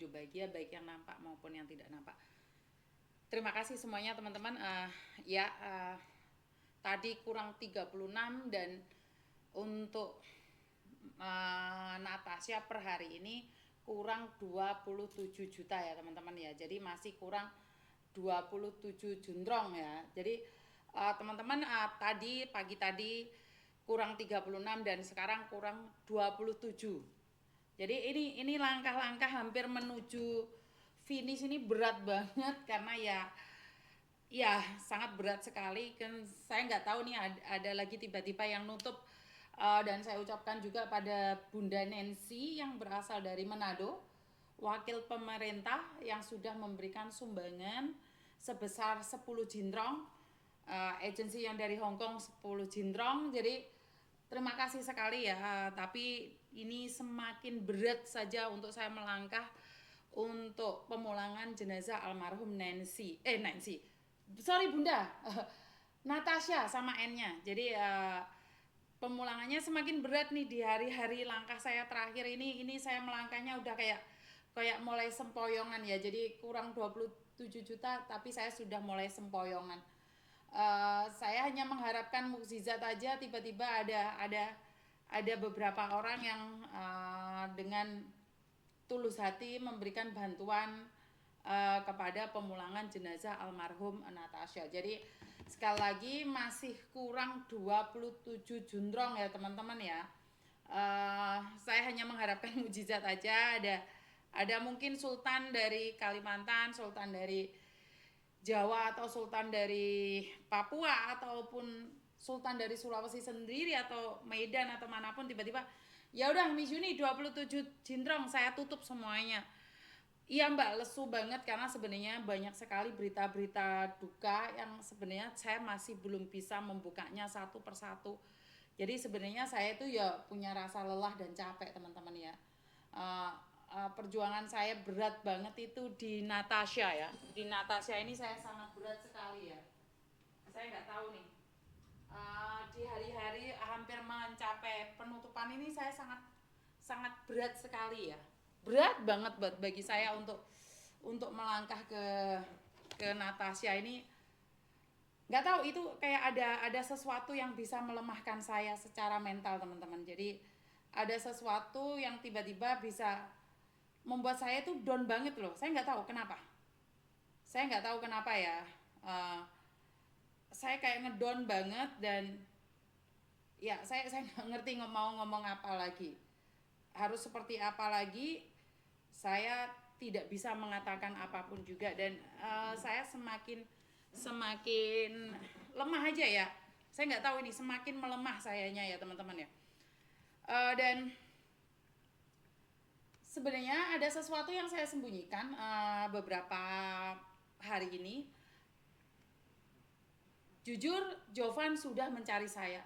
hidup bahagia, baik yang nampak maupun yang tidak nampak. Terima kasih semuanya teman-teman. Tadi kurang 36 dan untuk Natasha per hari ini kurang 27 juta ya teman-teman ya. Jadi masih kurang 27 juntrong ya. Jadi teman-teman tadi pagi tadi kurang 36 dan sekarang kurang 27. Jadi ini langkah-langkah hampir menuju finish ini berat banget karena ya sangat berat sekali kan. Saya nggak tahu nih ada lagi tiba-tiba yang nutup. Dan saya ucapkan juga pada Bunda Nancy yang berasal dari Manado, wakil pemerintah yang sudah memberikan sumbangan sebesar 10 jintrong, agensi yang dari Hong Kong 10 jintrong. Jadi terima kasih sekali ya, tapi ini semakin berat saja untuk saya melangkah untuk pemulangan jenazah almarhum Nancy. Sorry Bunda, Natasha sama N-nya. Jadi pemulangannya semakin berat nih di hari-hari langkah saya terakhir ini saya melangkahnya udah kayak mulai sempoyongan ya. Jadi kurang 27 juta tapi saya sudah mulai sempoyongan. Saya hanya mengharapkan mukjizat aja, tiba-tiba ada beberapa orang yang dengan tulus hati memberikan bantuan kepada pemulangan jenazah almarhum Natasha. Jadi sekali lagi masih kurang 27 juntrong ya teman-teman ya. Saya hanya mengharapkan mukjizat aja. Ada mungkin sultan dari Kalimantan, sultan dari Jawa atau sultan dari Papua ataupun sultan dari Sulawesi sendiri atau Medan atau manapun tiba-tiba ya udah Miss Yuni 27 jintrong saya tutup semuanya. Iya Mbak, lesu banget karena sebenarnya banyak sekali berita-berita duka yang sebenarnya saya masih belum bisa membukanya satu persatu. Jadi sebenarnya saya itu ya punya rasa lelah dan capek teman-teman ya. Perjuangan saya berat banget itu di Natasha ya. Di Natasha ini saya sangat berat sekali ya. Saya nggak tahu nih. Di hari-hari hampir mencapai penutupan ini saya sangat sangat berat sekali ya. Berat banget bagi saya untuk melangkah ke Natasha ini. Nggak tahu itu kayak ada sesuatu yang bisa melemahkan saya secara mental teman-teman. Jadi ada sesuatu yang tiba-tiba bisa membuat saya itu down banget loh. Saya nggak tahu kenapa. Saya nggak tahu kenapa ya. Saya kayak ngedown banget dan ya saya nggak ngerti mau ngomong apa lagi. Harus seperti apa lagi? Saya tidak bisa mengatakan apapun juga dan saya semakin lemah aja ya. Saya nggak tahu ini semakin melemah sayanya ya teman-teman ya. Dan sebenarnya ada sesuatu yang saya sembunyikan beberapa hari ini. Jujur, Jovan sudah mencari saya.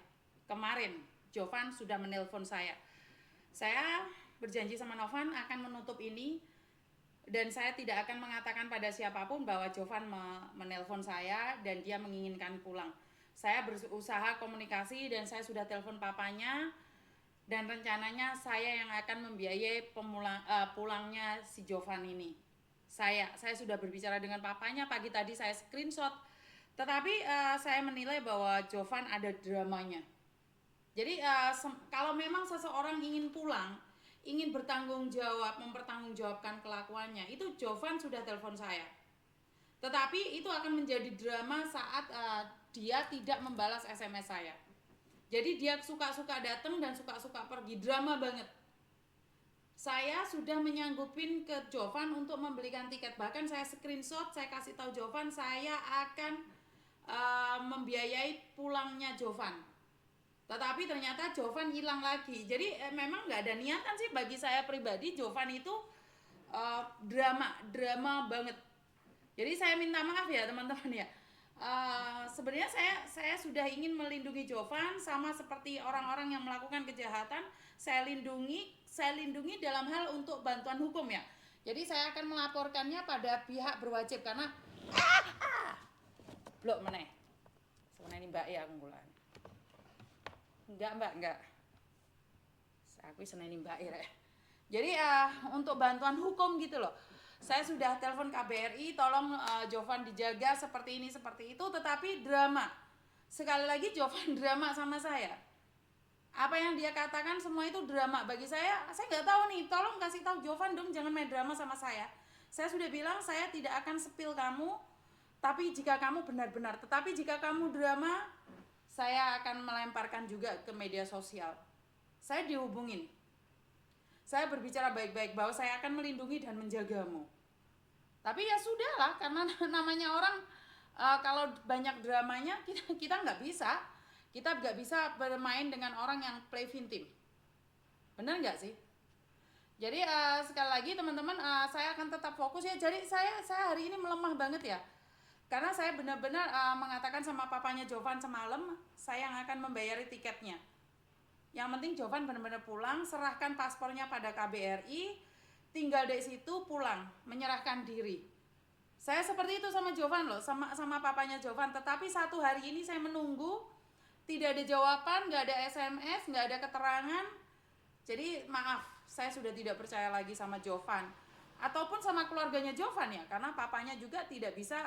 Kemarin, Jovan sudah menelpon saya. Saya berjanji sama Novan akan menutup ini dan saya tidak akan mengatakan pada siapapun bahwa Jovan menelpon saya dan dia menginginkan pulang. Saya berusaha komunikasi dan saya sudah telepon papanya dan rencananya saya yang akan membiayai pulangnya si Jovan ini. Saya sudah berbicara dengan papanya, pagi tadi saya screenshot. Tetapi saya menilai bahwa Jovan ada dramanya. Jadi kalau memang seseorang ingin pulang, ingin bertanggung jawab, mempertanggungjawabkan kelakuannya, itu Jovan sudah telepon saya. Tetapi itu akan menjadi drama saat dia tidak membalas SMS saya. Jadi dia suka-suka datang dan suka-suka pergi, drama banget. Saya sudah menyanggupin ke Jovan untuk membelikan tiket. Bahkan saya screenshot, saya kasih tahu Jovan saya akan membiayai pulangnya Jovan. Tetapi ternyata Jovan hilang lagi. Jadi memang nggak ada niatan sih bagi saya pribadi. Jovan itu drama banget. Jadi saya minta maaf ya teman-teman ya. Sebenarnya saya sudah ingin melindungi Jovan sama seperti orang-orang yang melakukan kejahatan. Saya lindungi dalam hal untuk bantuan hukum ya. Jadi saya akan melaporkannya pada pihak berwajib karena blok meneh. Sebenarnya ini Mbak ya kungkulan. Enggak Mbak, enggak. Aku seneni Mbak ya. Jadi untuk bantuan hukum gitu loh. Saya sudah telepon KBRI, tolong Jovan dijaga seperti ini seperti itu, tetapi drama. Sekali lagi Jovan drama sama saya. Apa yang dia katakan semua itu drama bagi saya nggak tahu nih, tolong kasih tahu Jovan dong, jangan main drama sama saya. Saya sudah bilang saya tidak akan spill kamu, tapi jika kamu benar-benar, tetapi jika kamu drama, saya akan melemparkan juga ke media sosial. Saya dihubungin, saya berbicara baik-baik bahwa saya akan melindungi dan menjagamu. Tapi ya sudahlah, karena namanya orang kalau banyak dramanya kita nggak bisa. Kita nggak bisa bermain dengan orang yang play victim. Bener nggak sih? Jadi sekali lagi teman-teman, saya akan tetap fokus ya. Jadi saya hari ini melemah banget ya. Karena saya benar-benar mengatakan sama papanya Jovan semalam, saya yang akan membayari tiketnya. Yang penting Jovan benar-benar pulang, serahkan paspornya pada KBRI, tinggal dari situ pulang, menyerahkan diri. Saya seperti itu sama Jovan loh, sama papanya Jovan. Tetapi satu hari ini saya menunggu, tidak ada jawaban, nggak ada SMS, nggak ada keterangan. Jadi maaf, saya sudah tidak percaya lagi sama Jovan. Ataupun sama keluarganya Jovan ya, karena papanya juga tidak bisa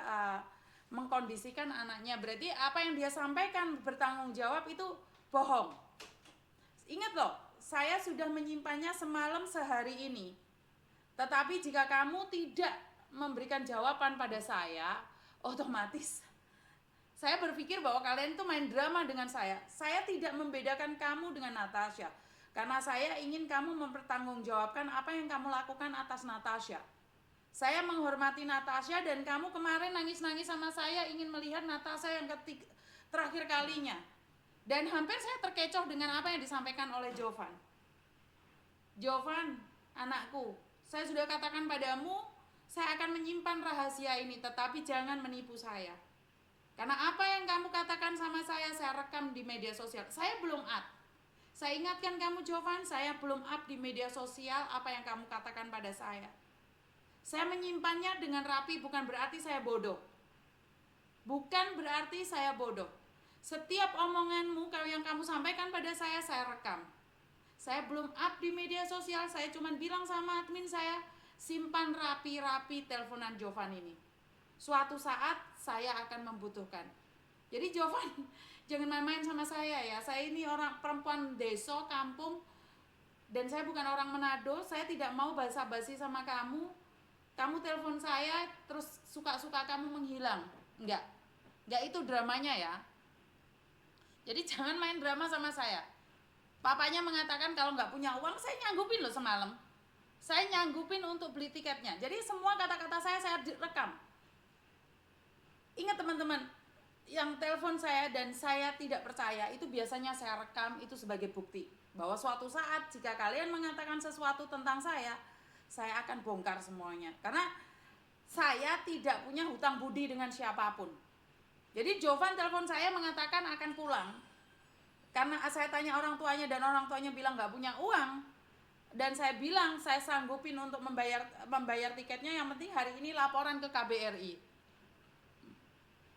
mengkondisikan anaknya. Berarti apa yang dia sampaikan bertanggung jawab itu bohong. Ingat loh, saya sudah menyimpannya semalam sehari ini. Tetapi jika kamu tidak memberikan jawaban pada saya, otomatis saya berpikir bahwa kalian itu main drama dengan saya. Saya tidak membedakan kamu dengan Natasha, karena saya ingin kamu mempertanggungjawabkan apa yang kamu lakukan atas Natasha. Saya menghormati Natasha, dan kamu kemarin nangis-nangis sama saya ingin melihat Natasha yang terakhir kalinya. Dan hampir saya terkecoh dengan apa yang disampaikan oleh Jovan. Jovan, anakku, saya sudah katakan padamu, saya akan menyimpan rahasia ini, tetapi jangan menipu saya. Karena apa yang kamu katakan sama saya rekam di media sosial. Saya belum up. Saya ingatkan kamu Jovan, saya belum up di media sosial apa yang kamu katakan pada saya. Saya menyimpannya dengan rapi, bukan berarti saya bodoh. Bukan berarti saya bodoh. Setiap omonganmu yang kamu sampaikan pada saya rekam. Saya belum up di media sosial, saya cuma bilang sama admin saya, simpan rapi-rapi teleponan Jovan ini. Suatu saat saya akan membutuhkan. Jadi Jovan, jangan main-main sama saya ya. Saya ini orang perempuan desa, kampung, dan saya bukan orang Manado. Saya tidak mau basa-basi sama kamu. Kamu telepon saya, terus suka-suka kamu menghilang. Enggak itu dramanya ya. Jadi jangan main drama sama saya. Papanya mengatakan kalau nggak punya uang, saya nyanggupin loh semalam. Saya nyanggupin untuk beli tiketnya. Jadi semua kata-kata saya rekam. Ingat teman-teman, yang telepon saya dan saya tidak percaya, itu biasanya saya rekam itu sebagai bukti bahwa suatu saat jika kalian mengatakan sesuatu tentang saya akan bongkar semuanya. Karena saya tidak punya hutang budi dengan siapapun. Jadi Jovan telepon saya mengatakan akan pulang. Karena saya tanya orang tuanya dan orang tuanya bilang nggak punya uang. Dan saya bilang saya sanggupin untuk membayar tiketnya, yang penting hari ini laporan ke KBRI.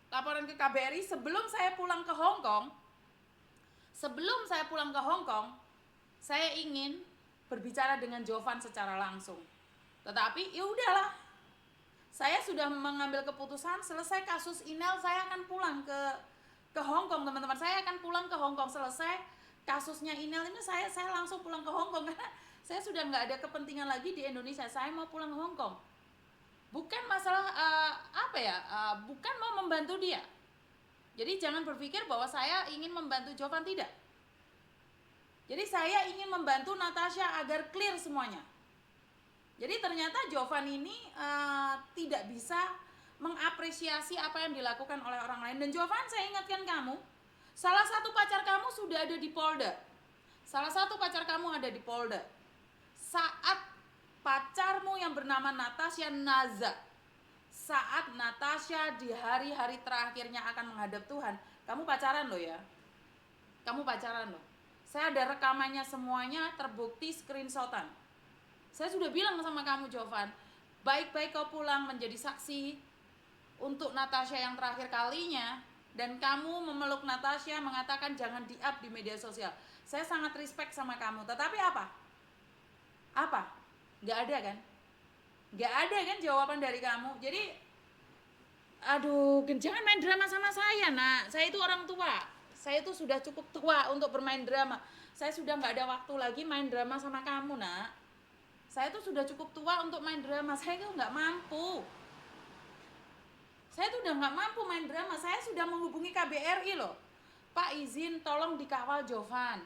Laporan ke KBRI sebelum saya pulang ke Hong Kong. Sebelum saya pulang ke Hong Kong, saya ingin berbicara dengan Jovan secara langsung. Tetapi ya udahlah. Saya sudah mengambil keputusan, selesai kasus Inel saya akan pulang ke Hong Kong, teman-teman. Saya akan pulang ke Hong Kong, selesai kasusnya Inel ini saya langsung pulang ke Hong Kong, karena saya sudah nggak ada kepentingan lagi di Indonesia. Saya mau pulang ke Hong Kong. Bukan masalah bukan mau membantu dia. Jadi jangan berpikir bahwa saya ingin membantu Jovan, tidak. Jadi saya ingin membantu Natasha agar clear semuanya. Jadi ternyata Jovan ini tidak bisa mengapresiasi apa yang dilakukan oleh orang lain. Dan Jovan, saya ingatkan kamu, salah satu pacar kamu sudah ada di Polda. Salah satu pacar kamu ada di Polda. Saat pacarmu yang bernama Natasha Naza, saat Natasha di hari-hari terakhirnya akan menghadap Tuhan, kamu pacaran loh ya. Kamu pacaran loh. Saya ada rekamannya semuanya, terbukti screenshotan. Saya sudah bilang sama kamu Jovan, baik-baik kau pulang menjadi saksi untuk Natasha yang terakhir kalinya, dan kamu memeluk Natasha, mengatakan jangan di-up di media sosial. Saya sangat respect sama kamu. Tetapi apa? Nggak ada kan? Nggak ada kan jawaban dari kamu. Jadi aduh, jangan main drama sama saya, nak. Saya itu orang tua. Saya itu sudah cukup tua untuk bermain drama. Saya sudah nggak ada waktu lagi main drama sama kamu, nak. Saya itu sudah cukup tua untuk main drama. Saya itu nggak mampu. Saya tuh udah nggak mampu main drama. Saya sudah menghubungi KBRI loh. Pak, izin tolong dikawal Jovan.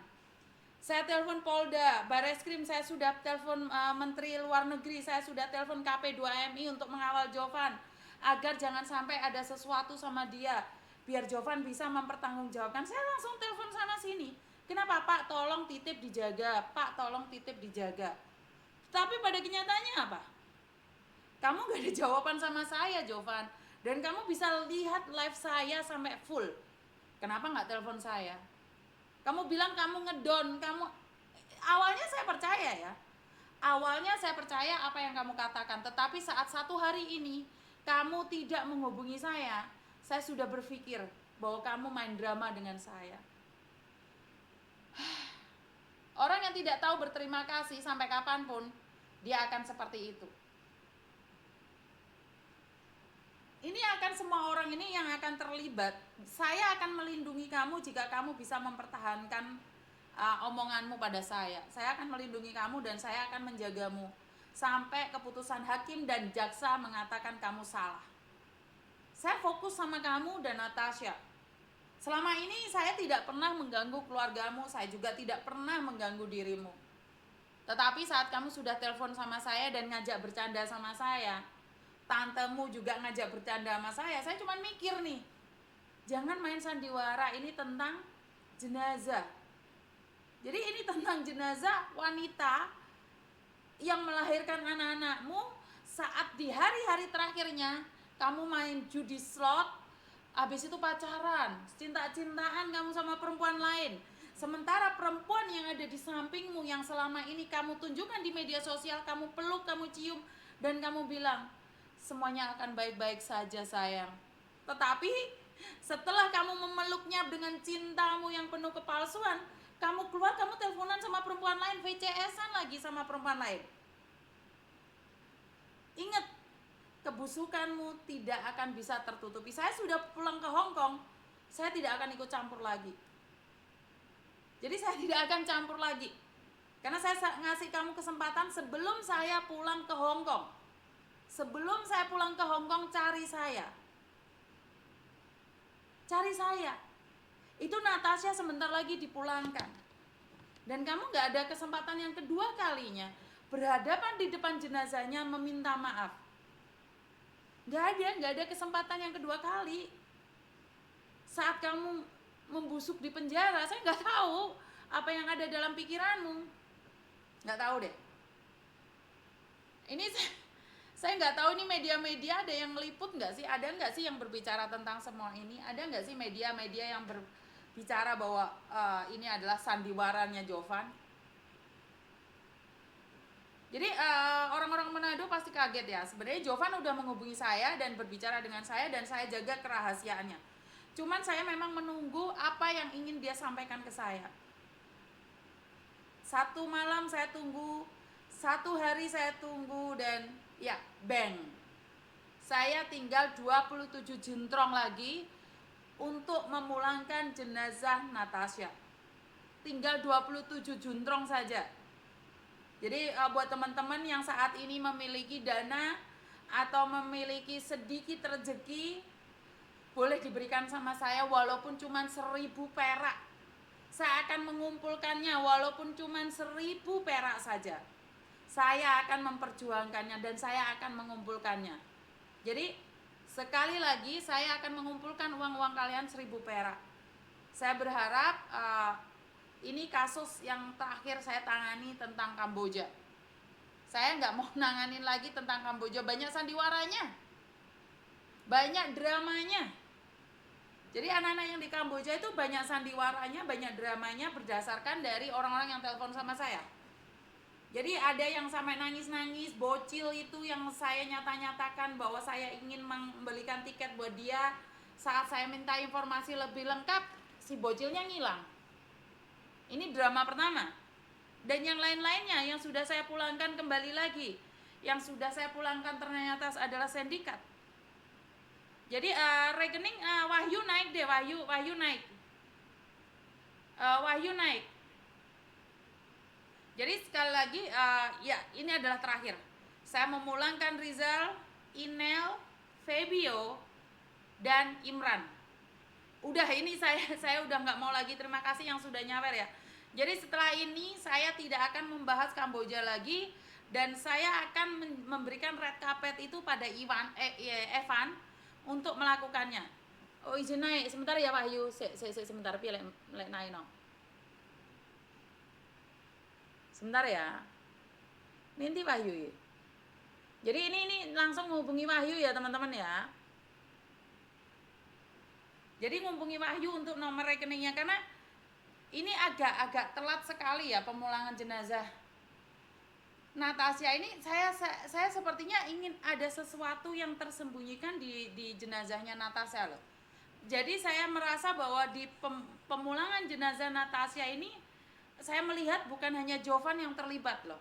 Saya telepon Polda, Bareskrim, saya sudah telepon Menteri Luar Negeri, saya sudah telepon KP2MI untuk mengawal Jovan agar jangan sampai ada sesuatu sama dia, biar Jovan bisa mempertanggungjawabkan. Saya langsung telepon sana sini. Kenapa, Pak? Tolong titip dijaga. Pak, tolong titip dijaga. Tapi pada kenyataannya apa? Kamu gak ada jawaban sama saya, Jovan. Dan kamu bisa lihat live saya sampai full. Kenapa nggak telepon saya? Kamu bilang kamu ngedon, awalnya saya percaya ya. Awalnya saya percaya apa yang kamu katakan, tetapi saat satu hari ini kamu tidak menghubungi saya sudah berpikir bahwa kamu main drama dengan saya. Orang yang tidak tahu berterima kasih sampai kapanpun, dia akan seperti itu. Ini akan semua orang ini yang akan terlibat. Saya akan melindungi kamu jika kamu bisa mempertahankan omonganmu pada saya. Saya akan melindungi kamu dan saya akan menjagamu sampai keputusan hakim dan jaksa mengatakan kamu salah. Saya fokus sama kamu dan Natasha. Selama ini saya tidak pernah mengganggu keluargamu, saya juga tidak pernah mengganggu dirimu. Tetapi saat kamu sudah telepon sama saya dan ngajak bercanda sama saya, tantemu juga ngajak bercanda sama saya cuma mikir nih, jangan main sandiwara, ini tentang jenazah. Jadi ini tentang jenazah wanita yang melahirkan anak-anakmu saat di hari-hari terakhirnya kamu main judi slot, habis itu pacaran, cinta-cintaan kamu sama perempuan lain. Sementara perempuan yang ada di sampingmu yang selama ini kamu tunjukkan di media sosial, kamu peluk, kamu cium, dan kamu bilang, semuanya akan baik-baik saja sayang. Tetapi setelah kamu memeluknya dengan cintamu yang penuh kepalsuan, kamu keluar, kamu teleponan sama perempuan lain, VCS-an lagi sama perempuan lain. Ingat, kebusukanmu tidak akan bisa tertutupi. Saya sudah pulang ke Hong Kong, saya tidak akan ikut campur lagi. Jadi saya tidak akan campur lagi. Karena saya ngasih kamu kesempatan sebelum saya pulang ke Hong Kong. Sebelum saya pulang ke Hong Kong, cari saya. Cari saya. Itu Natasha sebentar lagi dipulangkan. Dan kamu gak ada kesempatan yang kedua kalinya berhadapan di depan jenazahnya meminta maaf. Gak ada kesempatan yang kedua kali. Saat kamu membusuk di penjara, saya gak tahu apa yang ada dalam pikiranmu. Gak tahu deh. Ini saya nggak tahu ini media-media ada yang meliput nggak sih? Ada nggak sih yang berbicara tentang semua ini? Ada nggak sih media-media yang berbicara bahwa ini adalah sandiwaranya Jovan? Jadi orang-orang Manado pasti kaget ya. Sebenarnya Jovan udah menghubungi saya dan berbicara dengan saya dan saya jaga kerahasiaannya. Cuman saya memang menunggu apa yang ingin dia sampaikan ke saya. Satu malam saya tunggu, satu hari saya tunggu, dan ya, bang. Saya tinggal 27 juntrong lagi untuk memulangkan jenazah Natasha. Tinggal 27 juntrong saja. Jadi buat teman-teman yang saat ini memiliki dana atau memiliki sedikit rezeki, boleh diberikan sama saya walaupun cuma 1.000 perak. Saya akan mengumpulkannya walaupun cuma 1.000 perak saja. Saya akan memperjuangkannya dan saya akan mengumpulkannya. Jadi sekali lagi saya akan mengumpulkan uang-uang kalian 1.000 perak. Saya berharap ini kasus yang terakhir saya tangani tentang Kamboja. Saya nggak mau nanganin lagi tentang Kamboja, banyak sandiwaranya, banyak dramanya. Jadi anak-anak yang di Kamboja itu banyak sandiwaranya, banyak dramanya berdasarkan dari orang-orang yang telepon sama saya. Jadi ada yang sampai nangis-nangis, bocil itu yang saya nyata-nyatakan bahwa saya ingin membelikan tiket buat dia. Saat saya minta informasi lebih lengkap, si bocilnya ngilang. Ini drama pertama. Dan yang lain-lainnya yang sudah saya pulangkan kembali lagi, yang sudah saya pulangkan ternyata adalah sindikat. Jadi rekening Wahyu naik deh, Wahyu naik, Wahyu naik. Jadi sekali lagi ya ini adalah terakhir. Saya memulangkan Rizal, Inel, Febio, dan Imran. Udah ini saya udah nggak mau lagi, terima kasih yang sudah nyawer ya. Jadi setelah ini saya tidak akan membahas Kamboja lagi dan saya akan memberikan red carpet itu pada Evan untuk melakukannya. Oh izin naik sebentar ya Wahyu, sebentar pilih naik no. Sebentar ya. Nanti Wahyu. Jadi ini langsung menghubungi Wahyu ya teman-teman ya. Jadi menghubungi Wahyu untuk nomor rekeningnya karena ini agak telat sekali ya pemulangan jenazah Natasha ini. Saya sepertinya ingin ada sesuatu yang tersembunyikan di jenazahnya Natasha loh. Jadi saya merasa bahwa di pemulangan jenazah Natasha ini saya melihat bukan hanya Jovan yang terlibat loh.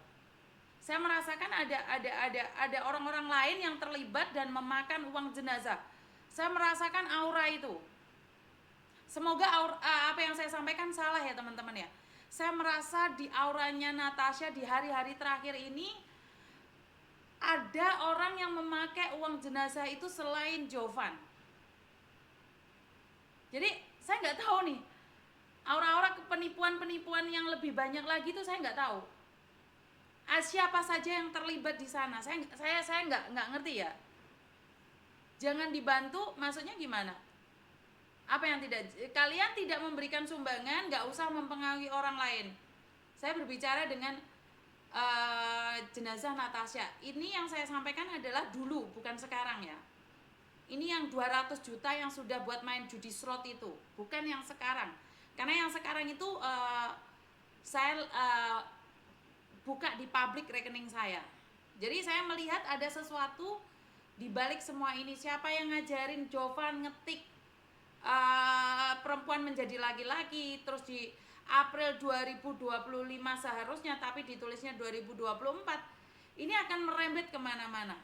Saya merasakan ada orang-orang lain yang terlibat dan memakan uang jenazah. Saya merasakan aura itu. Semoga apa yang saya sampaikan salah ya teman-teman ya. Saya merasa di auranya Natasha di hari-hari terakhir ini ada orang yang memakai uang jenazah itu selain Jovan. Jadi saya nggak tahu nih aura-aura penipuan-penipuan yang lebih banyak lagi itu saya nggak tahu. Siapa saja yang terlibat di sana? Saya nggak ngerti ya. Jangan dibantu, maksudnya gimana? Apa yang kalian tidak memberikan sumbangan, nggak usah mempengaruhi orang lain. Saya berbicara dengan jenazah Natasha. Ini yang saya sampaikan adalah dulu, bukan sekarang ya. Ini yang 200 juta yang sudah buat main judi slot itu, bukan yang sekarang. Karena yang sekarang itu saya buka di publik rekening saya. Jadi saya melihat ada sesuatu di balik semua ini. Siapa yang ngajarin Jovan ngetik perempuan menjadi laki-laki, terus di April 2025 seharusnya, tapi ditulisnya 2024. Ini akan merembet kemana-mana.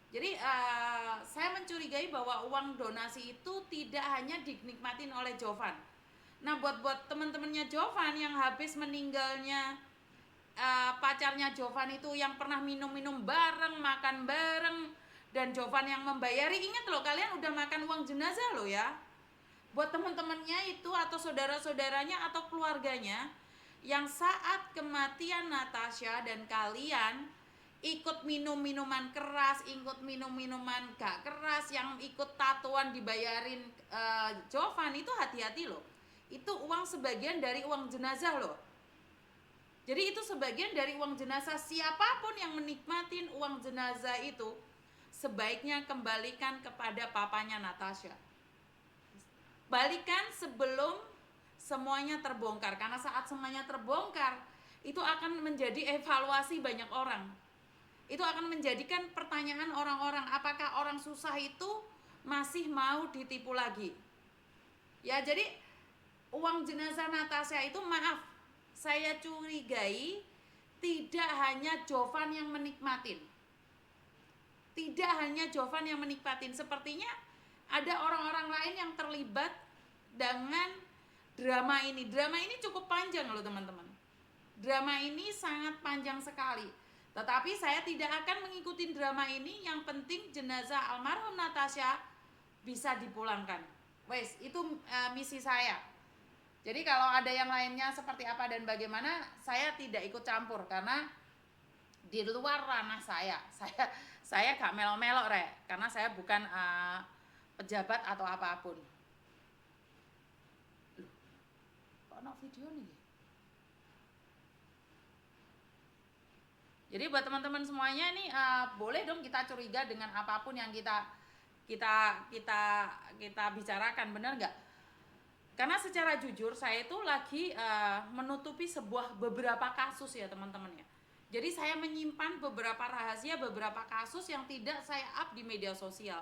Jadi saya mencurigai bahwa uang donasi itu tidak hanya dinikmatin oleh Jovan. Nah buat teman-temannya Jovan yang habis meninggalnya pacarnya Jovan itu, yang pernah minum-minum bareng, makan bareng, dan Jovan yang membayari, ingat loh kalian udah makan uang jenazah loh ya. Buat teman-temannya itu atau saudara-saudaranya atau keluarganya yang saat kematian Natasha dan kalian ikut minum minuman keras, ikut minum minuman gak keras, yang ikut tatoan dibayarin Jovan, itu hati-hati loh. Itu uang sebagian dari uang jenazah loh. Jadi itu sebagian dari uang jenazah. Siapapun yang menikmatin uang jenazah itu sebaiknya kembalikan kepada papanya Natasha. Balikan sebelum semuanya terbongkar, karena saat semuanya terbongkar itu akan menjadi evaluasi banyak orang. Itu akan menjadikan pertanyaan orang-orang, apakah orang susah itu masih mau ditipu lagi. Ya, jadi uang jenazah Natasha itu, maaf, saya curigai tidak hanya Jovan yang menikmatin. Tidak hanya Jovan yang menikmatin, sepertinya ada orang-orang lain yang terlibat dengan drama ini. Drama ini cukup panjang loh teman-teman. Drama ini sangat panjang sekali. Tetapi saya tidak akan mengikuti drama ini. Yang penting jenazah almarhum Natasha bisa dipulangkan. Wes, itu misi saya. Jadi kalau ada yang lainnya seperti apa dan bagaimana, saya tidak ikut campur karena di luar ranah saya. Saya gak melo-melo rek, karena saya bukan pejabat atau apapun. Loh, kok no video nih? Jadi buat teman-teman semuanya nih, boleh dong kita curiga dengan apapun yang kita bicarakan, benar nggak? Karena secara jujur saya itu lagi menutupi beberapa kasus ya teman-teman ya. Jadi saya menyimpan beberapa rahasia, beberapa kasus yang tidak saya up di media sosial.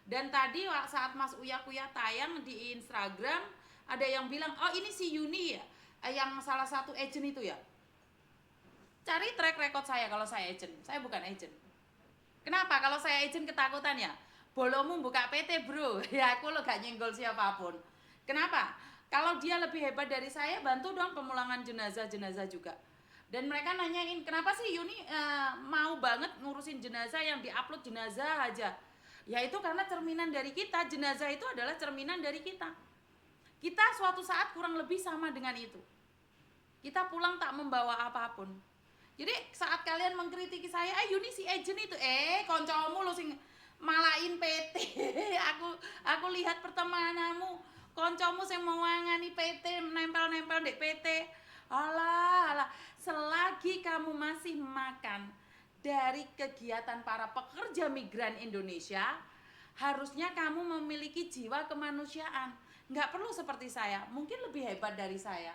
Dan tadi saat Mas Uya Kuya tayang di Instagram, ada yang bilang, oh ini si Yuni ya, yang salah satu agent itu ya. Cari track record saya kalau saya agent. Saya bukan agent. Kenapa? Kalau saya agent ketakutan ya. Bolomu buka PT bro. Ya aku lo gak nyenggol siapapun. Kenapa? Kalau dia lebih hebat dari saya, bantu dong pemulangan jenazah-jenazah juga. Dan mereka nanyain, kenapa sih Yuni mau banget ngurusin jenazah, yang diupload jenazah aja? Ya itu karena cerminan dari kita. Jenazah itu adalah cerminan dari kita. Kita suatu saat kurang lebih sama dengan itu. Kita pulang tak membawa apapun. Jadi saat kalian mengkritiki saya, Yuni si agent itu, koncomu lo sing malain PT. aku lihat pertemananmu, koncomu sing mewangani PT, nempel-nempel di PT. Alah, alah, selagi kamu masih makan dari kegiatan para pekerja migran Indonesia, harusnya kamu memiliki jiwa kemanusiaan. Nggak perlu seperti saya, mungkin lebih hebat dari saya.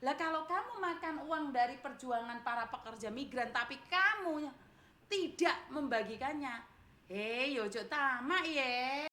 Lah kalau kamu makan uang dari perjuangan para pekerja migran tapi kamu tidak membagikannya, yojo tamak ye.